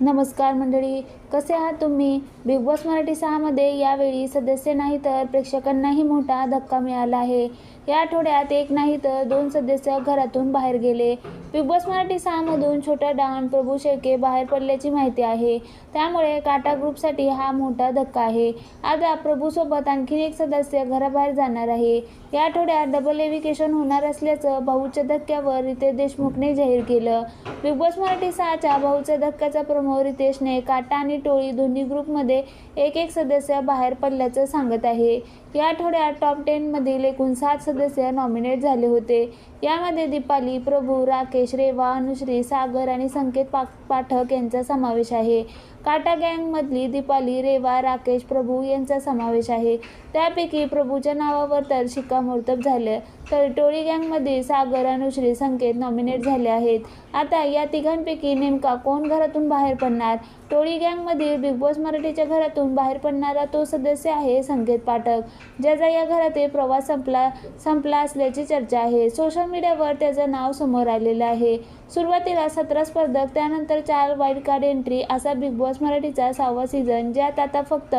नमस्कार मंडळी, कसे आहात तुम्ही? बिग बॉस मराठी 6मध्ये यावेळी सदस्य नाही तर प्रेक्षकांनाही मोठा धक्का मिळाला आहे. या आठवड्यात एक नाही तर 2 सदस्य घरातून बाहेर गेले. बिग बॉस मराठी 6मधून छोटा डॉन प्रभू शेळके बाहेर पडल्याची माहिती आहे. त्यामुळे काटा ग्रुपसाठी हा मोठा धक्का आहे. आता प्रभूसोबत आणखी एक सदस्य घराबाहेर जाणार आहे. या आठवड्यात डबल एव्हिकेशन होणार असल्याचं भाऊच्या धक्क्यावर रितेश देशमुखने जाहीर केलं. बिग बॉस मराठी 6च्या भाऊच्या धक्क्याचा प्रमो रितेशने काटा आणि टोळी दोन्ही ग्रुपमध्ये एक सदस्य बाहेर पडल्याचं सांगत आहे. या आठवड्यात टॉप 10 मधील एकूण 7 सदस्य नॉमिनेट झाले होते. यामध्ये दीपाली, प्रभू, राकेश, रेवा, अनुश्री, सागर आणि संकेत पाठक यांचा समावेश आहे. काटा गँगमधली दीपाली, रेवा, राकेश, प्रभू यांचा समावेश आहे. त्यापैकी प्रभूच्या नावावर तर शिक्कामोर्तब झालं, तर टोळी गँगमध्ये सागर, अनुश्री, संकेत नॉमिनेट झाले आहेत. आता या तिघांपैकी नेमका कोण घरातून बाहेर पडणार? टोळी गँगमधील बिग बॉस मराठीच्या घरातून बाहेर पडणारा तो सदस्य आहे संकेत पाठक, ज्याचा या घरातील प्रवास संपला असल्याची चर्चा आहे. सोशल मीडियावर त्याचं नाव समोर आलेलं आहे. सुरुवातीला 17 स्पर्धक, त्यानंतर 4 वाईल्ड कार्ड एंट्री असा बिग बॉस मराठीचा 6वा सीझन, ज्यात आता फक्त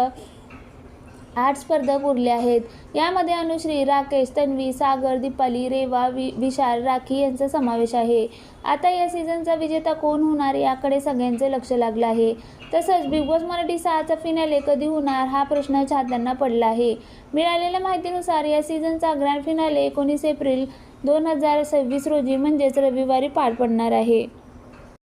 8 स्पर्धक उरले आहेत. यामध्ये अनुश्री, राकेश, तन्वी, सागर, दीपाली, रेवा, विशाल, राखी यांचा समावेश आहे. आता या सीझनचा विजेता कोण होणार याकडे सगळ्यांचे लक्ष लागलं आहे. तसंच बिग बॉस मराठी 6चा फिनाले कधी होणार हा प्रश्न चाहत्यांना पडला आहे. मिळालेल्या माहितीनुसार या सीझनचा ग्रँड फिनाले 19 एप्रिल 2026 रोजी म्हणजेच रविवारी पार पडणार आहे.